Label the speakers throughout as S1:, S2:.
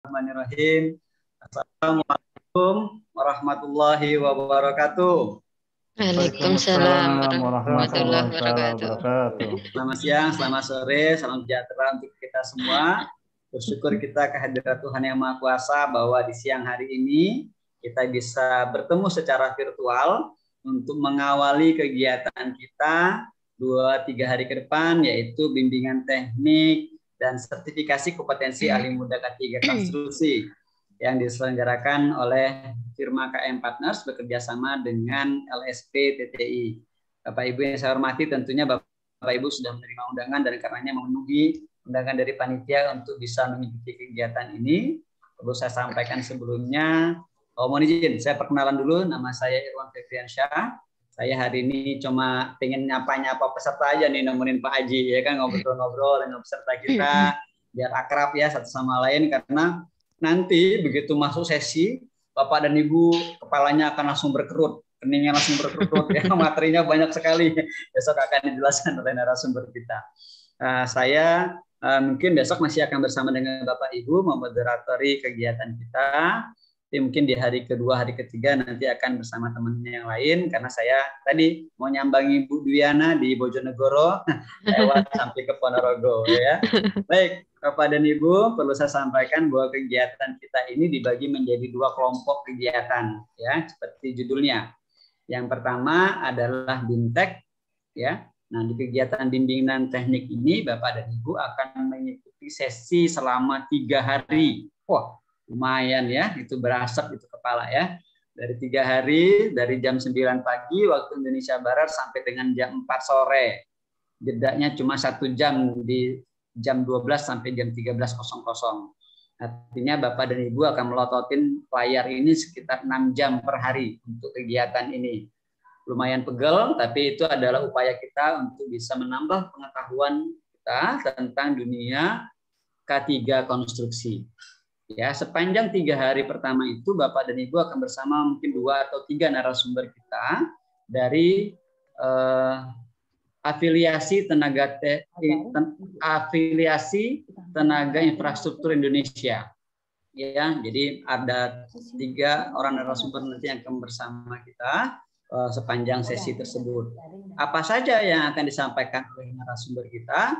S1: Bismillahirrahmanirrahim. Assalamualaikum warahmatullahi wabarakatuh.
S2: Waalaikumsalam
S3: Warahmatullahi
S2: warahmatullahi wabarakatuh.
S3: wabarakatuh.
S1: Selamat siang, selamat sore, salam sejahtera untuk kita semua. Bersyukur kita kehadirat Tuhan Yang Maha Kuasa bahwa di siang hari ini kita bisa bertemu secara virtual untuk mengawali kegiatan kita 2-3 hari ke depan, yaitu bimbingan teknik dan sertifikasi kompetensi ahli muda K3 konstruksi yang diselenggarakan oleh firma KM Partners bekerja sama dengan LSP TTI. Bapak Ibu yang saya hormati, tentunya Bapak Ibu sudah menerima undangan dan karenanya memenuhi undangan dari panitia untuk bisa mengikuti kegiatan ini. Perlu saya sampaikan sebelumnya, mohon izin, saya perkenalan dulu, nama saya Irwan Fikriansyah. Saya hari ini cuma pengen nyapa-nyapa peserta aja nih, nemenin Pak Haji, ya kan, ngobrol-ngobrol dengan peserta kita, biar akrab ya satu sama lain, karena nanti begitu masuk sesi, Bapak dan Ibu kepalanya akan langsung berkerut, keningnya langsung berkerut, ya, materinya banyak sekali, besok akan dijelaskan oleh narasumber kita. Saya mungkin besok masih akan bersama dengan Bapak Ibu memoderatori kegiatan kita. Mungkin di hari kedua, hari ketiga nanti akan bersama teman-teman yang lain, karena saya tadi mau nyambangi Bu Dwiana di Bojonegoro lewat sampai ke Ponorogo, ya. Baik, Bapak dan Ibu, perlu saya sampaikan bahwa kegiatan kita ini dibagi menjadi 2 kelompok kegiatan, ya, seperti judulnya. Yang pertama adalah BIMTEK, ya. Nah, di kegiatan bimbingan teknik ini Bapak dan Ibu akan mengikuti sesi selama 3 hari. Wah, lumayan ya, itu berasap itu kepala ya. Dari 3 hari, dari jam 9 pagi waktu Indonesia Barat sampai dengan jam 4 sore. Jedanya cuma 1 jam di jam 12 sampai jam 13.00. Artinya Bapak dan Ibu akan melototin layar ini sekitar 6 jam per hari untuk kegiatan ini. Lumayan pegel, tapi itu adalah upaya kita untuk bisa menambah pengetahuan kita tentang dunia K3 konstruksi. Ya, sepanjang 3 hari pertama itu Bapak dan Ibu akan bersama mungkin 2 atau 3 narasumber kita dari afiliasi tenaga infrastruktur Indonesia. Ya, jadi ada 3 orang narasumber nanti yang akan bersama kita sepanjang sesi tersebut. Apa saja yang akan disampaikan oleh narasumber kita?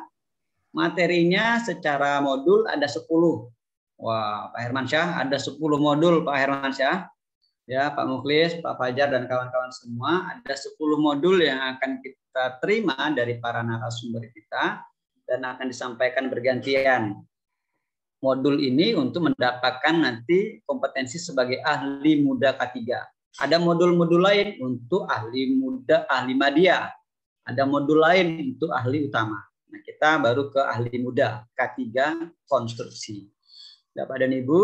S1: Materinya secara modul ada 10. Wah, Pak Hermansyah, ada 10 modul Pak Hermansyah. Ya, Pak Mukhlis, Pak Fajar, dan kawan-kawan semua, ada 10 modul yang akan kita terima dari para narasumber kita dan akan disampaikan bergantian. Modul ini untuk mendapatkan nanti kompetensi sebagai ahli muda K3. Ada modul-modul lain untuk ahli muda, ahli madya. Ada modul lain untuk ahli utama. Nah, kita baru ke ahli muda K3 konstruksi. Bapak dan Ibu,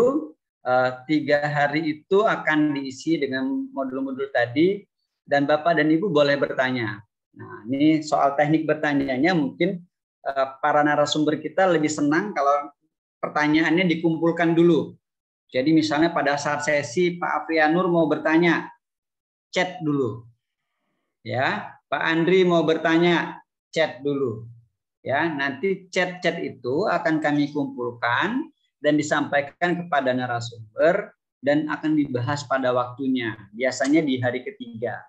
S1: 3 hari itu akan diisi dengan modul-modul tadi, dan Bapak dan Ibu boleh bertanya. Nah, ini soal teknik bertanyanya mungkin para narasumber kita lebih senang kalau pertanyaannya dikumpulkan dulu. Jadi misalnya pada saat sesi Pak Afrianur mau bertanya, chat dulu. Ya, Pak Andri mau bertanya, chat dulu. Ya, nanti chat-chat itu akan kami kumpulkan dan disampaikan kepada narasumber dan akan dibahas pada waktunya, biasanya di hari ketiga.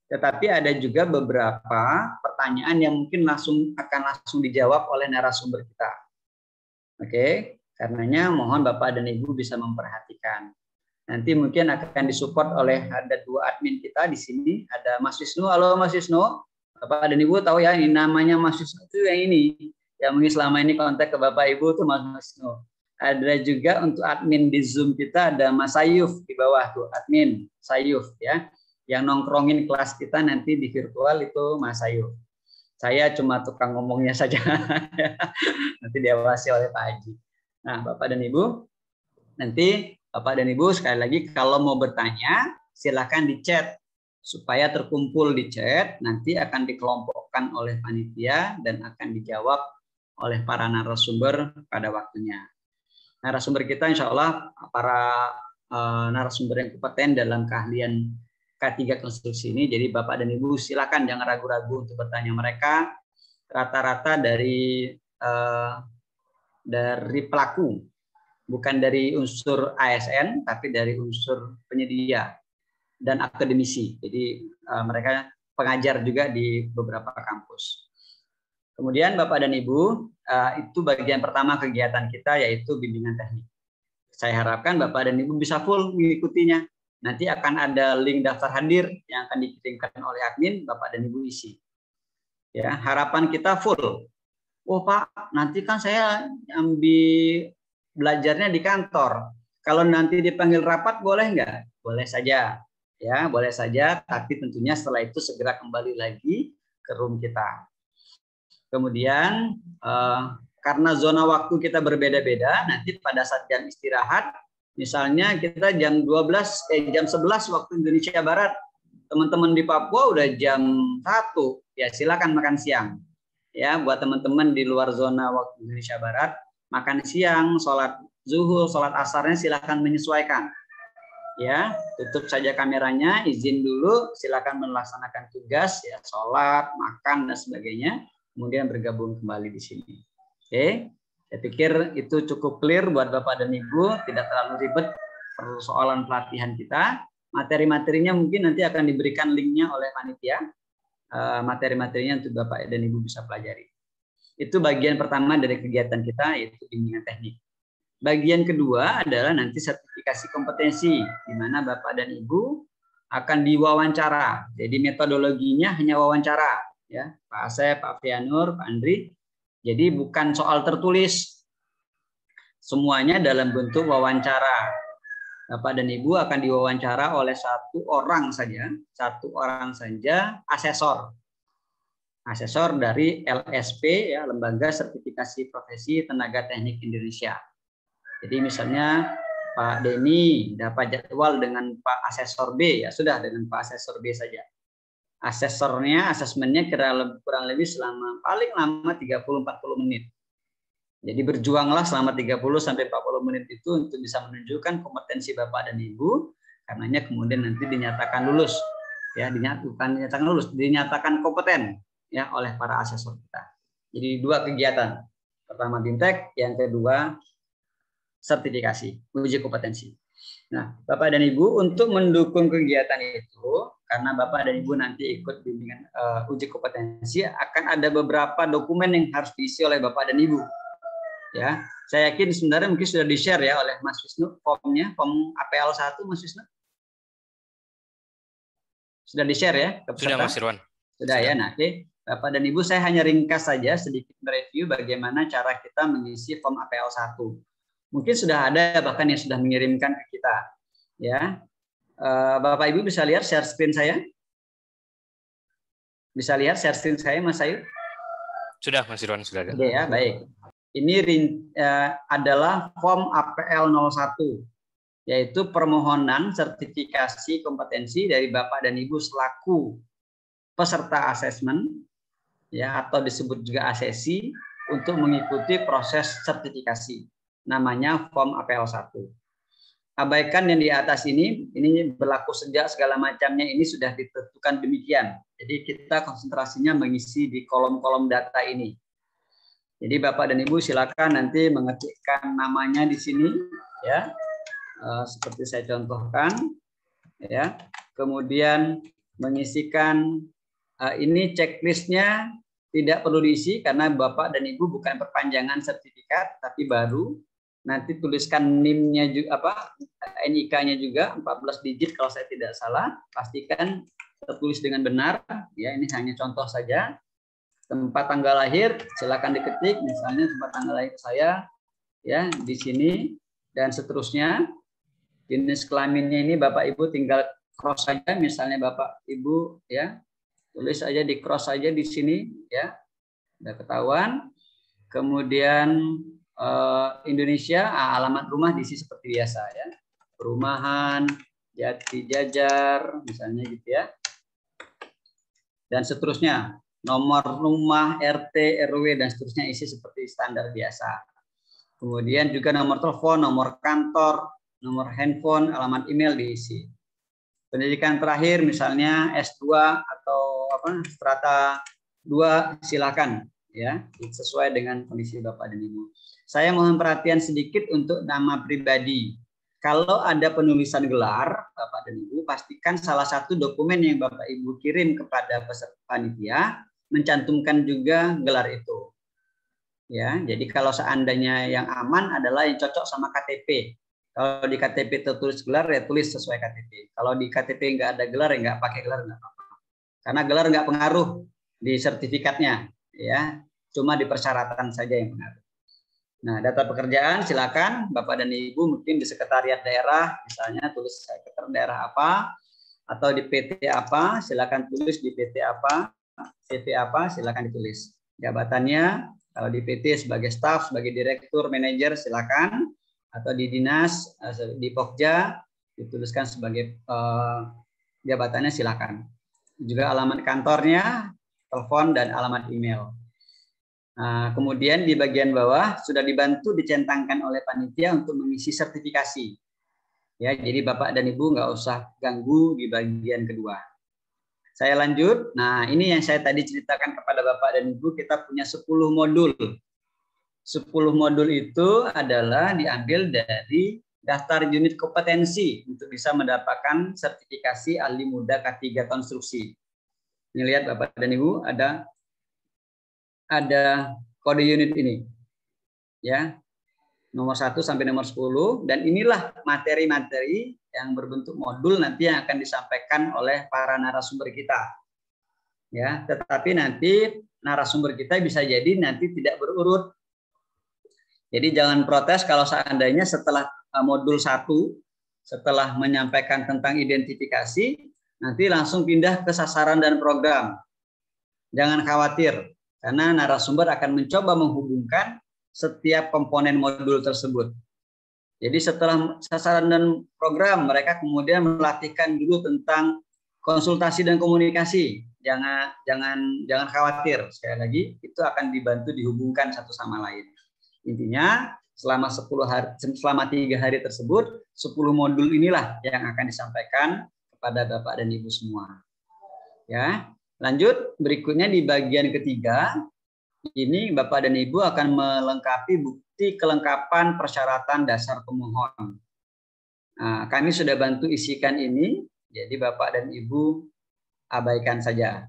S1: Tetapi ada juga beberapa pertanyaan yang mungkin akan langsung dijawab oleh narasumber kita. Oke, karenanya mohon Bapak dan Ibu bisa memperhatikan. Nanti mungkin akan disupport oleh ada 2 admin kita di sini, ada Mas Wisnu. Halo Mas Wisnu. Bapak dan Ibu tahu ya, ini namanya Mas Wisnu itu yang ini, yang mungkin selama ini kontak ke Bapak Ibu itu Mas Wisnu. Ada juga untuk admin di Zoom kita ada Mas Sayuf di bawah tuh, admin Sayuf ya. Yang nongkrongin kelas kita nanti di virtual itu Mas Sayuf. Saya cuma tukang ngomongnya saja. Nanti diawasi oleh Pak Haji. Nah, Bapak dan Ibu, nanti Bapak dan Ibu sekali lagi kalau mau bertanya silakan di chat supaya terkumpul di chat, nanti akan dikelompokkan oleh panitia dan akan dijawab oleh para narasumber pada waktunya. Narasumber kita insya Allah para narasumber yang kompeten dalam keahlian K3 konstruksi ini. Jadi Bapak dan Ibu silakan jangan ragu-ragu untuk bertanya mereka. Rata-rata dari pelaku bukan dari unsur ASN, tapi dari unsur penyedia dan akademisi. Jadi mereka pengajar juga di beberapa kampus. Kemudian Bapak dan Ibu, itu bagian pertama kegiatan kita, yaitu bimbingan teknik. Saya harapkan Bapak dan Ibu bisa full mengikutinya. Nanti akan ada link daftar hadir yang akan dikirimkan oleh admin, Bapak dan Ibu isi. Ya, harapan kita full. Oh Pak, nanti kan saya ambil belajarnya di kantor. Kalau nanti dipanggil rapat boleh nggak? Boleh saja. Ya, boleh saja. Tapi tentunya setelah itu segera kembali lagi ke room kita. Kemudian karena zona waktu kita berbeda-beda, nanti pada saat jam istirahat, misalnya kita jam 11 waktu Indonesia Barat, teman-teman di Papua udah jam 1, ya silakan makan siang. Ya, buat teman-teman di luar zona waktu Indonesia Barat, makan siang, sholat zuhur, sholat asarnya silakan menyesuaikan. Ya, tutup saja kameranya, izin dulu, silakan melaksanakan tugas, ya sholat, makan dan sebagainya. Kemudian bergabung kembali di sini. Oke, saya pikir itu cukup clear buat Bapak dan Ibu, tidak terlalu ribet persoalan pelatihan kita. Materi-materinya mungkin nanti akan diberikan linknya oleh panitia, materi-materinya untuk Bapak dan Ibu bisa pelajari. Itu bagian pertama dari kegiatan kita, yaitu bimbingan teknik. Bagian kedua adalah nanti sertifikasi kompetensi, di mana Bapak dan Ibu akan diwawancara. Jadi metodologinya hanya wawancara. Ya, Pak Asep, Pak Fianur, Pak Andri. Jadi bukan soal tertulis, semuanya dalam bentuk wawancara. Bapak dan Ibu akan diwawancara oleh satu orang saja asesor dari LSP, ya, Lembaga Sertifikasi Profesi Tenaga Teknik Indonesia. Jadi misalnya Pak Denny dapat jadwal dengan Pak Asesor B, ya sudah dengan Pak Asesor B saja. Asesmennya kurang lebih selama paling lama 30-40 menit. Jadi berjuanglah selama 30-40 menit itu untuk bisa menunjukkan kompetensi Bapak dan Ibu, karenanya kemudian nanti dinyatakan lulus. Ya, dinyatakan kompeten ya oleh para asesor kita. Jadi 2 kegiatan. Pertama BIMTEK, yang kedua sertifikasi, uji kompetensi. Nah, Bapak dan Ibu, untuk mendukung kegiatan itu, karena Bapak dan Ibu nanti ikut bimbingan uji kompetensi, akan ada beberapa dokumen yang harus diisi oleh Bapak dan Ibu. Ya, saya yakin sebenarnya mungkin sudah di-share ya oleh Mas Wisnu formnya, form APL 1, Mas Wisnu. Sudah di-share ya ke peserta?
S3: Sudah, Mas Irwan.
S1: Sudah ya. Nah, oke. Bapak dan Ibu, saya hanya ringkas saja sedikit mereview bagaimana cara kita mengisi form APL 1. Mungkin sudah ada bahkan yang sudah mengirimkan ke kita. Ya, Bapak Ibu bisa lihat share screen saya? Bisa lihat share screen saya, Mas Ayu?
S3: Sudah, Mas Irwan, sudah ada.
S1: Oke ya, baik. Ini adalah form APL 01, yaitu permohonan sertifikasi kompetensi dari Bapak dan Ibu selaku peserta asesmen, ya, atau disebut juga asesi, untuk mengikuti proses sertifikasi. Namanya form APL 1. Abaikan yang di atas ini berlaku sejak segala macamnya ini sudah ditentukan demikian. Jadi kita konsentrasinya mengisi di kolom-kolom data ini. Jadi Bapak dan Ibu silakan nanti mengetikkan namanya di sini, ya, seperti saya contohkan, ya. Kemudian mengisikan ini checklistnya tidak perlu diisi karena Bapak dan Ibu bukan perpanjangan sertifikat, tapi baru. Nanti tuliskan NIM-nya juga, NIK-nya juga 14 digit kalau saya tidak salah. Pastikan tertulis dengan benar. Ya, ini hanya contoh saja. Tempat tanggal lahir silakan diketik, misalnya tempat tanggal lahir saya, ya, di sini dan seterusnya. Jenis kelaminnya ini Bapak Ibu tinggal cross saja, misalnya Bapak Ibu, ya, tulis aja di cross saja di sini, ya, udah ketahuan. Kemudian Indonesia, alamat rumah diisi seperti biasa, ya, perumahan, Jati Jajar, misalnya gitu ya, dan seterusnya, nomor rumah, RT, RW dan seterusnya isi seperti standar biasa. Kemudian juga nomor telepon, nomor kantor, nomor handphone, alamat email diisi. Pendidikan terakhir misalnya S2 atau strata 2 silakan, ya, sesuai dengan kondisi Bapak dan Ibu. saya mohon perhatian sedikit untuk nama pribadi. Kalau ada penulisan gelar, Bapak dan Ibu, pastikan salah satu dokumen yang Bapak Ibu kirim kepada peserta panitia mencantumkan juga gelar itu. Ya, jadi kalau seandainya yang aman adalah yang cocok sama KTP. Kalau di KTP tertulis gelar, ya tulis sesuai KTP. Kalau di KTP nggak ada gelar, ya nggak pakai gelar, nggak apa-apa. Karena gelar nggak pengaruh di sertifikatnya, ya, cuma di persyaratan saja yang pengaruh. Nah, data pekerjaan silakan Bapak dan Ibu mungkin di sekretariat daerah, misalnya tulis sekretariat daerah apa, atau di PT apa, silakan tulis di PT apa, CV apa, silakan ditulis. Jabatannya, kalau di PT sebagai staf, sebagai direktur, manajer, silakan, atau di dinas, di Pokja, dituliskan sebagai jabatannya silakan. Juga alamat kantornya, telepon, dan alamat email. Nah, kemudian di bagian bawah sudah dibantu dicentangkan oleh panitia untuk mengisi sertifikasi. Ya, jadi Bapak dan Ibu nggak usah ganggu di bagian kedua. Saya lanjut. Nah, ini yang saya tadi ceritakan kepada Bapak dan Ibu, kita punya 10 modul. 10 modul itu adalah diambil dari daftar unit kompetensi untuk bisa mendapatkan sertifikasi ahli muda K3 konstruksi. Ini lihat Bapak dan Ibu, ada kode unit ini, ya, nomor 1 sampai nomor 10, dan inilah materi-materi yang berbentuk modul nanti yang akan disampaikan oleh para narasumber kita, ya. Tetapi nanti narasumber kita bisa jadi nanti tidak berurut, jadi jangan protes kalau seandainya setelah modul 1, setelah menyampaikan tentang identifikasi, nanti langsung pindah ke sasaran dan program. Jangan khawatir, karena narasumber akan mencoba menghubungkan setiap komponen modul tersebut. Jadi setelah sasaran dan program, mereka kemudian melatihkan dulu tentang konsultasi dan komunikasi. Jangan khawatir. Sekali lagi, itu akan dibantu dihubungkan satu sama lain. Intinya, selama 3 hari tersebut, 10 modul inilah yang akan disampaikan kepada Bapak dan Ibu semua. Ya. Lanjut, berikutnya di bagian ketiga, ini Bapak dan Ibu akan melengkapi bukti kelengkapan persyaratan dasar pemohon. Nah, kami sudah bantu isikan ini, jadi Bapak dan Ibu abaikan saja.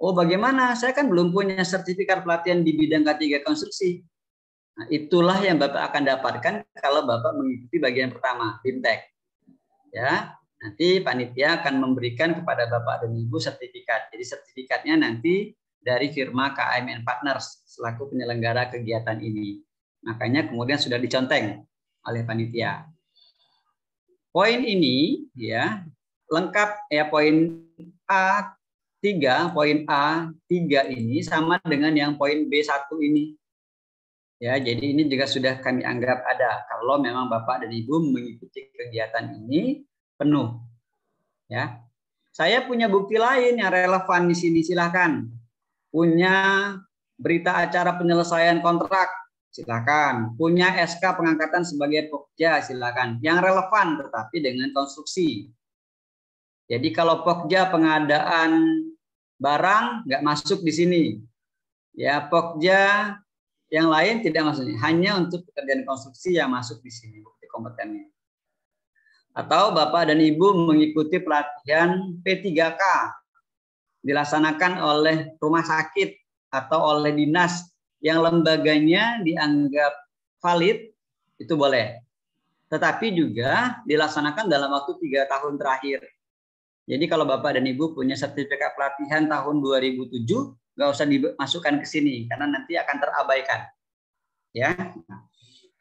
S1: Oh, bagaimana? Saya kan belum punya sertifikat pelatihan di bidang K3 konstruksi. Nah, itulah yang Bapak akan dapatkan kalau Bapak mengikuti bagian pertama, BIMTEK. Ya. Nanti panitia akan memberikan kepada Bapak dan Ibu sertifikat. Jadi sertifikatnya nanti dari firma KMN Partners selaku penyelenggara kegiatan ini. Makanya kemudian sudah diconteng oleh panitia. Poin ini ya lengkap ya, poin A3, poin A3 ini sama dengan yang poin B1 ini. Ya, jadi ini juga sudah kami anggap ada kalau memang Bapak dan Ibu mengikuti kegiatan ini penuh. Ya. Saya punya bukti lain yang relevan di sini, silakan. Punya berita acara penyelesaian kontrak, silakan. Punya SK pengangkatan sebagai Pokja, silakan. Yang relevan tetapi dengan konstruksi. Jadi kalau Pokja pengadaan barang nggak masuk di sini. Ya, Pokja yang lain tidak masuk. Hanya untuk pekerjaan konstruksi yang masuk di sini bukti kompetennya. Atau Bapak dan Ibu mengikuti pelatihan P3K dilaksanakan oleh rumah sakit atau oleh dinas yang lembaganya dianggap valid, itu boleh. Tetapi juga dilaksanakan dalam waktu 3 tahun terakhir. Jadi kalau Bapak dan Ibu punya sertifikat pelatihan tahun 2007, nggak usah dimasukkan ke sini karena nanti akan terabaikan. Ya.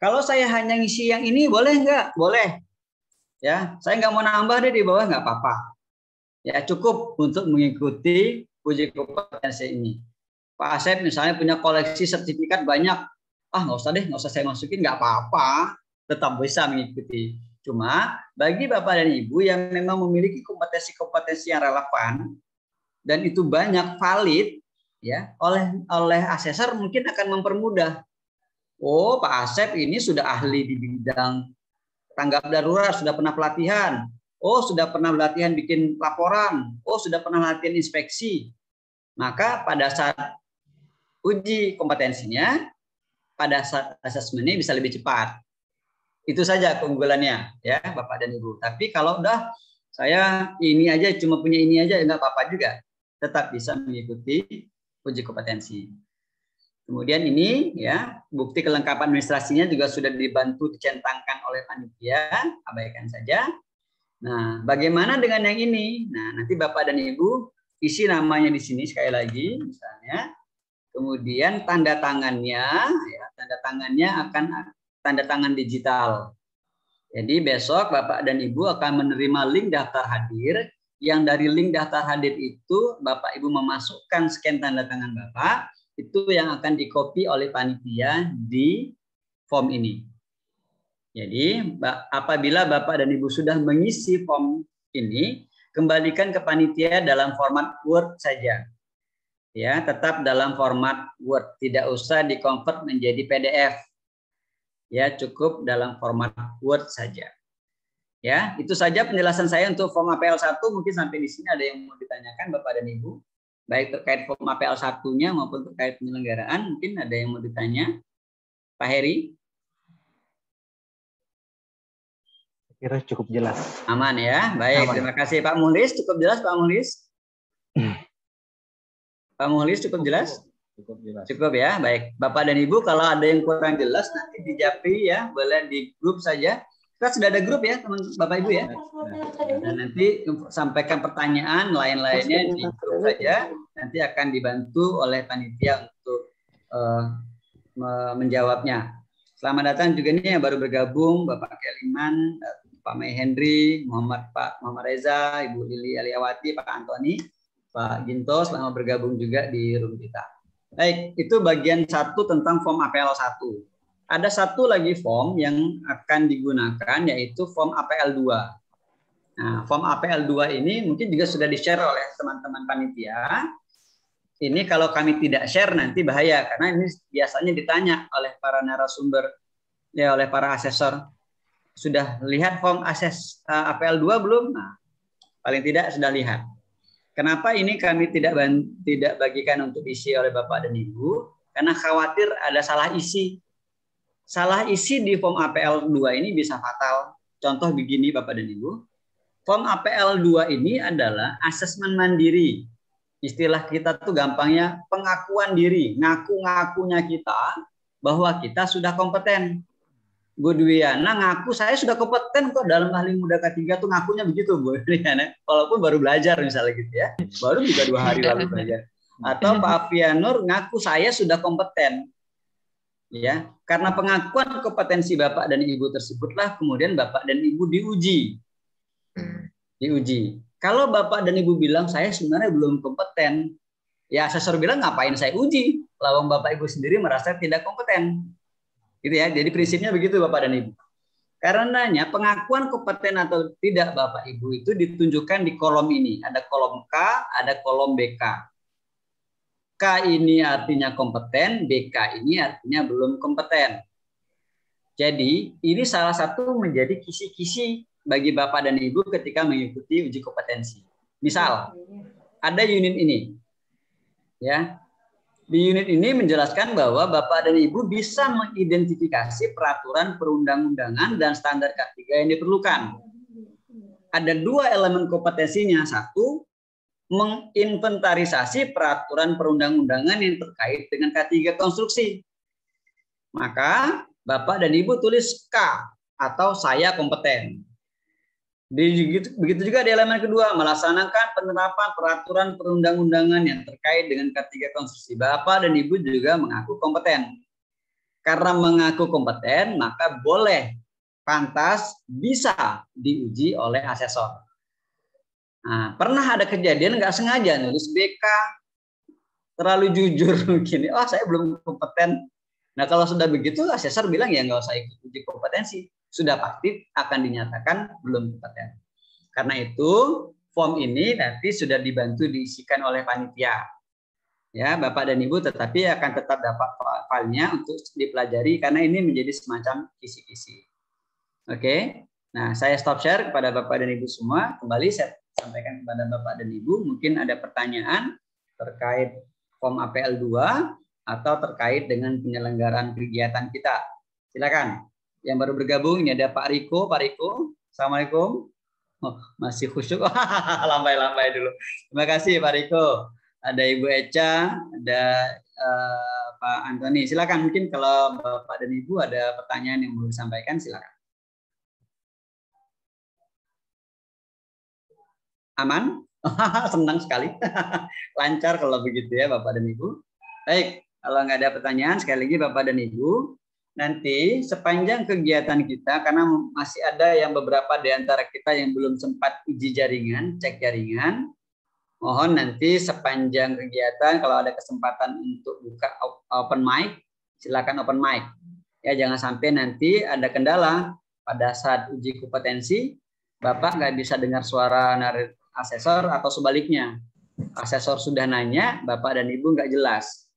S1: Kalau saya hanya ngisi yang ini boleh nggak? Boleh. Ya, saya nggak mau nambah deh di bawah, nggak apa-apa. Ya, cukup untuk mengikuti uji kompetensi ini. Pak Asep misalnya punya koleksi sertifikat banyak, nggak usah deh, nggak usah saya masukin, nggak apa-apa, tetap bisa mengikuti. Cuma bagi Bapak dan Ibu yang memang memiliki kompetensi-kompetensi yang relevan dan itu banyak valid, ya, oleh asesor mungkin akan mempermudah. Oh, Pak Asep ini sudah ahli di bidang tanggap darurat, sudah pernah pelatihan. Oh, sudah pernah latihan bikin laporan. Oh, sudah pernah latihan inspeksi. Maka pada saat uji kompetensinya, pada saat asesmennya bisa lebih cepat. Itu saja keunggulannya ya Bapak dan Ibu. Tapi kalau udah saya ini aja cuma punya ini aja nggak apa-apa juga. Tetap bisa mengikuti uji kompetensi. Kemudian ini ya bukti kelengkapan administrasinya juga sudah dibantu dicentangkan oleh panitia, abaikan saja. Nah, bagaimana dengan yang ini? Nah, nanti Bapak dan Ibu isi namanya di sini sekali lagi misalnya. Kemudian tanda tangannya ya, tanda tangannya akan tanda tangan digital. Jadi besok Bapak dan Ibu akan menerima link daftar hadir, yang dari link daftar hadir itu Bapak Ibu memasukkan scan tanda tangan Bapak, itu yang akan di-copy oleh panitia di form ini. Jadi apabila Bapak dan Ibu sudah mengisi form ini, kembalikan ke panitia dalam format Word saja. Ya, tetap dalam format Word, tidak usah di-convert menjadi PDF. Ya, cukup dalam format Word saja. Ya, itu saja penjelasan saya untuk form APL 1. Mungkin sampai di sini ada yang mau ditanyakan Bapak dan Ibu, baik terkait form APL 1-nya maupun terkait penyelenggaraan. Mungkin ada yang mau ditanya. Pak Heri?
S4: Saya kira cukup jelas.
S1: Aman ya. Baik, aman. Terima kasih Pak Muhlis. Cukup jelas Pak Muhlis? Pak Muhlis cukup jelas?
S4: Cukup jelas.
S1: Cukup ya, baik. Bapak dan Ibu, kalau ada yang kurang jelas nanti di Japri ya, boleh di grup saja. Kita sudah ada grup ya, teman Bapak Ibu ya. Dan nanti sampaikan pertanyaan lain-lainnya di grup saja. Nanti akan dibantu oleh panitia untuk menjawabnya. Selamat datang juga nih yang baru bergabung, Bapak Keliman, Pak Mei Henry, Pak Muhammad Reza, Ibu Lili Aliawati, Pak Antoni, Pak Ginto, selamat bergabung juga di room kita. Baik, itu bagian 1 tentang form APL 1. Ada satu lagi form yang akan digunakan, yaitu form APL 2. Nah, form APL 2 ini mungkin juga sudah di-share oleh teman-teman panitia. Ini kalau kami tidak share nanti bahaya, karena ini biasanya ditanya oleh para narasumber, ya oleh para asesor. Sudah lihat form APL 2 belum? Nah, paling tidak sudah lihat. Kenapa ini kami tidak bagikan untuk isi oleh Bapak dan Ibu? Karena khawatir ada salah isi. Salah isi di form APL 2 ini bisa fatal. Contoh begini Bapak dan Ibu. Form APL 2 ini adalah asesmen mandiri. Istilah kita tuh gampangnya pengakuan diri. Ngaku-ngakunya kita bahwa kita sudah kompeten. Bu Dwiana ngaku saya sudah kompeten kok dalam ahli muda K3 tuh ngakunya begitu Bu Dwiana. Walaupun baru belajar misalnya gitu ya. Baru juga 2 hari lalu belajar. Atau Pak Afianur ngaku saya sudah kompeten. Ya, karena pengakuan kompetensi Bapak dan Ibu tersebutlah kemudian Bapak dan Ibu diuji. Diuji. Kalau Bapak dan Ibu bilang saya sebenarnya belum kompeten, ya asesor bilang ngapain saya uji? Lawang Bapak Ibu sendiri merasa tidak kompeten. Gitu ya. Jadi prinsipnya begitu Bapak dan Ibu. Karenanya pengakuan kompeten atau tidak Bapak Ibu itu ditunjukkan di kolom ini. Ada kolom K, ada kolom BK. K ini artinya kompeten, BK ini artinya belum kompeten. Jadi ini salah satu menjadi kisi-kisi bagi Bapak dan Ibu ketika mengikuti uji kompetensi. Misal, ada unit ini. Ya. Di unit ini menjelaskan bahwa Bapak dan Ibu bisa mengidentifikasi peraturan perundang-undangan dan standar K3 yang diperlukan. Ada 2 elemen kompetensinya. 1, menginventarisasi peraturan perundang-undangan yang terkait dengan K3 konstruksi. Maka Bapak dan Ibu tulis K atau saya kompeten. Begitu juga di elemen kedua, melaksanakan penerapan peraturan perundang-undangan yang terkait dengan K3 konstruksi. Bapak dan Ibu juga mengaku kompeten. Karena mengaku kompeten, maka boleh, pantas, bisa diuji oleh asesor. Nah, pernah ada kejadian nggak sengaja nulis BK, terlalu jujur begini, oh saya belum kompeten. Nah kalau sudah begitu, asesor bilang ya nggak usah ikut uji kompetensi. Sudah pasti akan dinyatakan belum kompeten. Karena itu form ini nanti sudah dibantu diisikan oleh panitia. Ya, Bapak dan Ibu tetapi akan tetap dapat filenya untuk dipelajari karena ini menjadi semacam kisi-kisi. Oke. Nah, saya stop share kepada Bapak dan Ibu semua. Kembali saya sampaikan kepada Bapak dan Ibu, mungkin ada pertanyaan terkait form APL 2 atau terkait dengan penyelenggaraan kegiatan kita. Silakan. Yang baru bergabung ini ada Pak Riko. Pak Riko, Assalamualaikum. Oh, masih khusyuk. Lambai-lambai dulu. Terima kasih Pak Riko. Ada Ibu Eca, ada Pak Antoni. Silakan, mungkin kalau Bapak dan Ibu ada pertanyaan yang mau disampaikan, silakan. Aman? Senang sekali. Lancar kalau begitu ya Bapak dan Ibu. Baik, kalau nggak ada pertanyaan, sekali lagi Bapak dan Ibu, nanti sepanjang kegiatan kita, karena masih ada yang beberapa di antara kita yang belum sempat uji jaringan, cek jaringan, mohon nanti sepanjang kegiatan kalau ada kesempatan untuk buka open mic, silakan open mic. Ya, jangan sampai nanti ada kendala pada saat uji kompetensi, Bapak nggak bisa dengar suara asesor atau sebaliknya. Asesor sudah nanya, Bapak dan Ibu nggak jelas.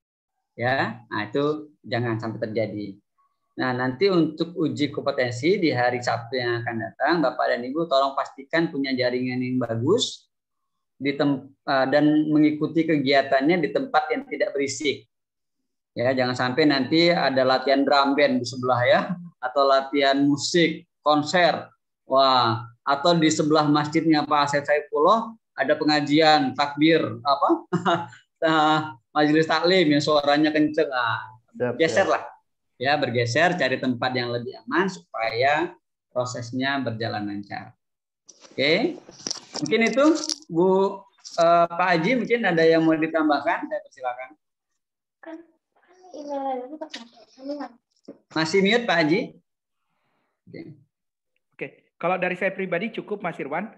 S1: Ya, nah itu jangan sampai terjadi. Nah, nanti untuk uji kompetensi di hari Sabtu yang akan datang, Bapak dan Ibu tolong pastikan punya jaringan yang bagus dan mengikuti kegiatannya di tempat yang tidak berisik. Ya, jangan sampai nanti ada latihan drum band di sebelah ya, atau latihan musik, konser. Wah, atau di sebelah masjidnya Pak Asep Saifullah ada pengajian takbir majelis taklim yang suaranya kenceng. Geser lah. Ya, bergeser, cari tempat yang lebih aman supaya prosesnya berjalan lancar. Oke, mungkin itu Bu Pak Haji, mungkin ada yang mau ditambahkan? Saya persilakan. Masih mute Pak Haji?
S5: Oke, kalau dari saya pribadi cukup Mas Irwan.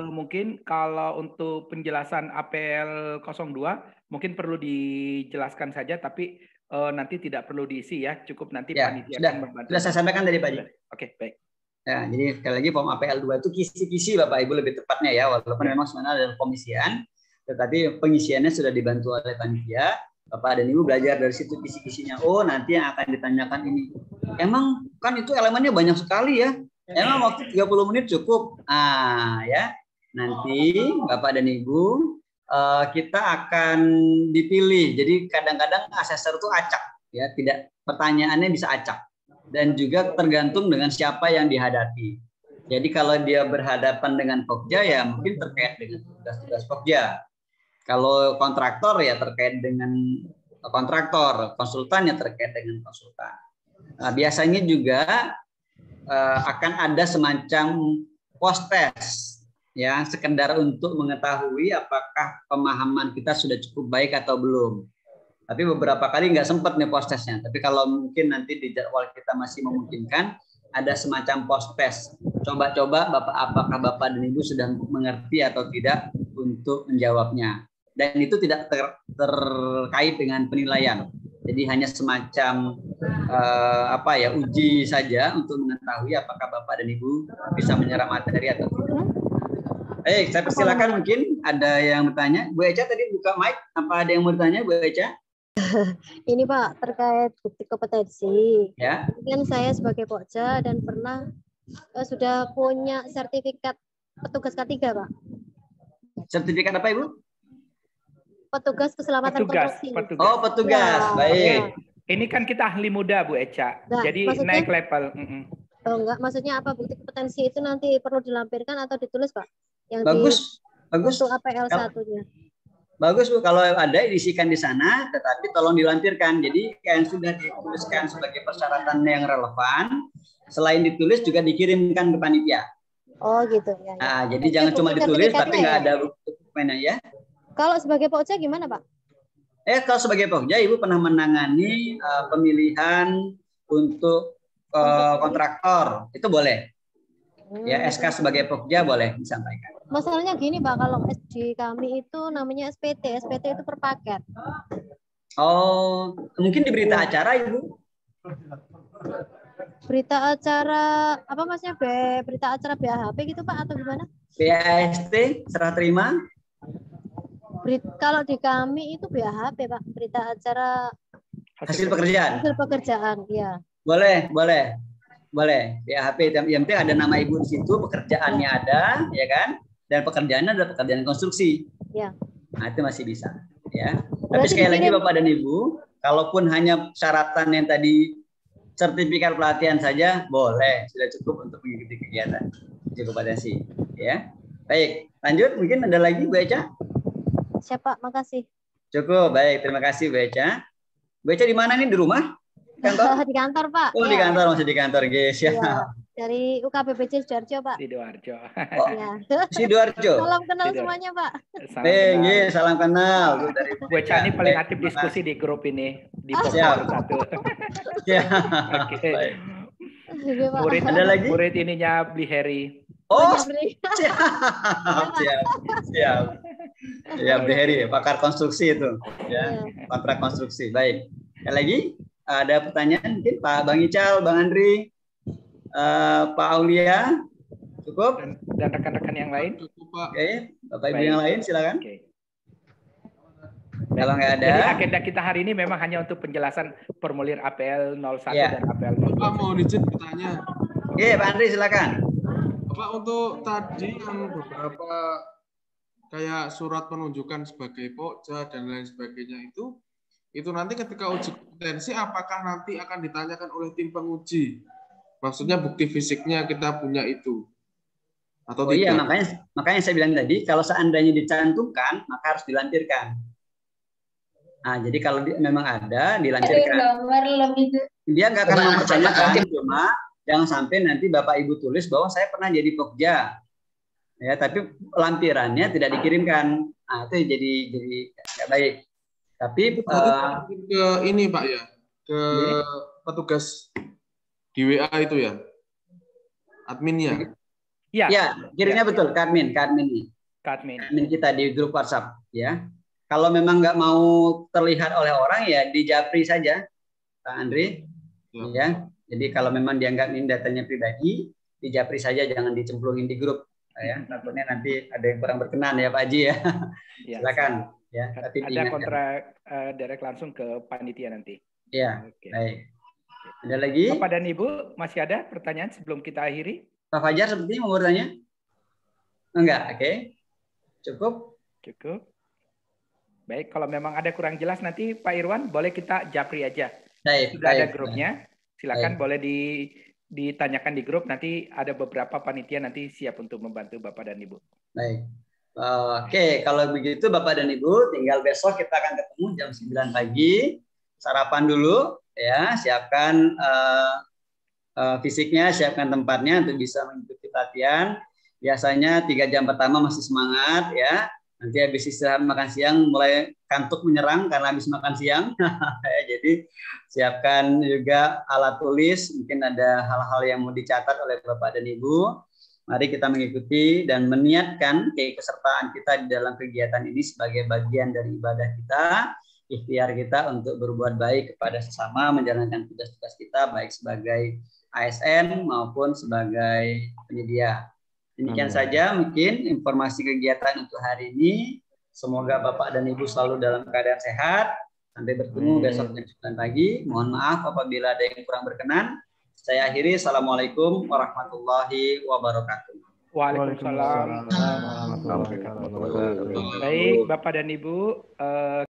S5: Mungkin kalau untuk penjelasan APL 02 mungkin perlu dijelaskan saja, tapi nanti tidak perlu diisi ya, cukup nanti
S1: ya,
S5: panitia
S1: sudah,
S5: akan membantu.
S1: Sudah saya sampaikan tadi Pak Haji.
S5: Oke, baik.
S1: Ya, jadi sekali lagi form APL 2 itu kisi-kisi Bapak Ibu lebih tepatnya ya, walaupun memang sebenarnya ada pengisian, tetapi pengisiannya sudah dibantu oleh panitia. Bapak dan Ibu belajar dari situ kisi-kisinya. Oh, nanti yang akan ditanyakan ini. Emang kan itu elemennya banyak sekali ya. Emang waktu 30 menit cukup. Ya. Nanti Bapak dan Ibu kita akan dipilih. Jadi kadang-kadang asesor itu acak ya, tidak, pertanyaannya bisa acak. Dan juga tergantung dengan siapa yang dihadapi. Jadi kalau dia berhadapan dengan Pokja ya mungkin terkait dengan tugas-tugas Pokja. Kalau kontraktor ya terkait dengan kontraktor, konsultan ya terkait dengan konsultan. Nah, biasanya juga akan ada semacam post test ya, sekedar untuk mengetahui apakah pemahaman kita sudah cukup baik atau belum. Tapi beberapa kali nggak sempat nih post testnya. Tapi kalau mungkin nanti di jadwal kita masih memungkinkan, ada semacam post test. Coba-coba apakah Bapak dan Ibu sudah mengerti atau tidak untuk menjawabnya. Dan itu tidak terkait dengan penilaian. Jadi hanya semacam uji saja untuk mengetahui apakah Bapak dan Ibu bisa menyerap materi atau tidak. Saya persilakan, mungkin ada yang bertanya. Bu Eca tadi buka mic, apa ada yang mau bertanya Bu Eca?
S6: Ini Pak, terkait bukti kompetensi.
S1: Ya.
S6: Kan saya sebagai Pokja dan pernah sudah punya sertifikat petugas K3 Pak.
S1: Sertifikat apa Ibu?
S6: Petugas keselamatan konstruksi.
S1: Oh, petugas. Ya, baik.
S5: Ya. Ini kan kita ahli muda Bu Eca. Nah, jadi naik level.
S6: Oh enggak, maksudnya apa, bukti kompetensi itu nanti perlu dilampirkan atau ditulis Pak? Yang
S1: bagus.
S6: Untuk APL 1-nya.
S1: Bagus Bu, kalau ada diisikan di sana, tetapi tolong dilampirkan. Jadi yang sudah dituliskan sebagai persyaratan yang relevan, selain ditulis juga dikirimkan ke panitia.
S6: Oh gitu ya.
S1: Nah, jadi jangan cuma ditulis tapi nggak ada dokumennya ya.
S6: Kalau sebagai Pokja gimana Pak?
S1: Kalau sebagai Pokja, Ibu pernah menangani pemilihan untuk kontraktor, itu boleh. Ya, SK sebagai Pokja boleh disampaikan.
S6: Masalahnya gini Pak, kalau di kami itu namanya SPT. SPT itu per paket.
S1: Oh, mungkin di berita acara Ibu?
S6: Berita acara, apa maksudnya? Berita acara BAHP gitu Pak, atau gimana?
S1: BAST, serah terima?
S6: Kalau di kami itu BAHP Pak, berita acara
S1: hasil pekerjaan.
S6: Hasil pekerjaan, ya.
S1: Boleh. BAHP, yang penting ada nama Ibu di situ, pekerjaannya ada, ya kan? Dan pekerjaannya adalah pekerjaan konstruksi.
S6: Ya.
S1: Nah, itu masih bisa, ya. Tapi sekali lagi Bapak dan Ibu, Kalaupun hanya syaratan yang tadi sertifikat pelatihan saja boleh, sudah cukup untuk mengikuti kegiatan uji kompetensi. Ya, baik. Lanjut, mungkin ada lagi Bu Eca?
S6: Siapa? Makasih.
S1: Cukup, baik. Terima kasih Bu Eca. Bu Eca di mana nih? Di rumah? Kantor?
S6: Di kantor, Pak.
S1: Oh, di kantor, masih di kantor, guys. Ya.
S6: Dari UKBPC Sidoarjo, Pak.
S5: Sidoarjo.
S1: Oh, Sidoarjo.
S6: Salam kenal semuanya, Pak.
S1: Salam kenal. Dari
S5: Bu Eca ini paling aktif diskusi di grup ini di Popor 1.
S1: Ya.
S5: Oke.
S1: Murid ada lagi?
S5: Murid ininya Bli Heri.
S1: Oh, siap. Ya, Bli Heri, pakar konstruksi itu. Ya, pakar konstruksi. Baik. Ada lagi? Ada pertanyaan mungkin Pak Bang Ical, Bang Andri, Pak Aulia, cukup?
S5: Dan rekan-rekan yang lain?
S7: Cukup, Pak.
S1: Oke, Bapak Ibu yang lain silakan.
S5: Oke.
S1: Kalau nggak ada.
S5: Jadi agenda kita hari ini memang hanya untuk penjelasan formulir APL 01 dan APL 02.
S7: Pak mau izin bertanya.
S1: Oke, Pak Andri silakan.
S7: Pak, untuk tadi yang beberapa kayak surat penunjukan sebagai pokja dan lain sebagainya itu nanti ketika uji kompetensi apakah nanti akan ditanyakan oleh tim penguji? Maksudnya bukti fisiknya kita punya itu atau tidak?
S1: Iya, makanya saya bilang tadi kalau seandainya dicantumkan maka harus dilampirkan. Nah, jadi kalau memang ada dilampirkan. Dia nggak akan mempertanyakan, cuma jangan sampai nanti Bapak Ibu tulis bahwa saya pernah jadi pokja. Ya, tapi lampirannya tidak dikirimkan. Nah, itu jadi nggak baik. Tapi
S7: ke ini Pak ya, ke petugas di WA itu ya, adminnya.
S1: Ya, kirimnya betul, ke admin kita di grup WhatsApp. Ya, kalau memang nggak mau terlihat oleh orang ya di Japri saja, Pak Andri. Ya, jadi kalau memang dianggap ini datanya pribadi, di Japri saja, jangan dicemplungin di grup. Ya, takutnya nanti ada yang kurang berkenan ya Pak Haji ya. Silakan. Ya, tapi
S5: ada kontrak direct langsung ke panitia nanti.
S1: Ya, baik. Ada lagi?
S5: Bapak dan Ibu, masih ada pertanyaan sebelum kita akhiri?
S1: Pak Fajar sepertinya mau bertanya? Enggak, oke. Cukup?
S5: Cukup. Baik, kalau memang ada kurang jelas nanti Pak Irwan, boleh kita japri aja. Sudah ada grupnya, silakan boleh ditanyakan di grup, nanti ada beberapa panitia nanti siap untuk membantu Bapak dan Ibu.
S1: Baik. Oke, kalau begitu Bapak dan Ibu, tinggal besok kita akan ketemu jam 9 pagi. Sarapan dulu, ya, siapkan fisiknya, siapkan tempatnya untuk bisa mengikuti pelatihan. Biasanya 3 jam pertama masih semangat, ya. Nanti habis istirahat makan siang mulai kantuk menyerang karena habis makan siang. Jadi siapkan juga alat tulis, mungkin ada hal-hal yang mau dicatat oleh Bapak dan Ibu. Mari kita mengikuti dan meniatkan keikutsertaan kita di dalam kegiatan ini sebagai bagian dari ibadah kita, ikhtiar kita untuk berbuat baik kepada sesama, menjalankan tugas-tugas kita baik sebagai ASN maupun sebagai penyedia. Demikian saja mungkin informasi kegiatan untuk hari ini. Semoga Bapak dan Ibu selalu dalam keadaan sehat. Sampai bertemu besok jam 9 pagi. Mohon maaf apabila ada yang kurang berkenan. Saya akhiri. Assalamualaikum warahmatullahi wabarakatuh.
S5: Waalaikumsalam. Baik, Bapak dan Ibu.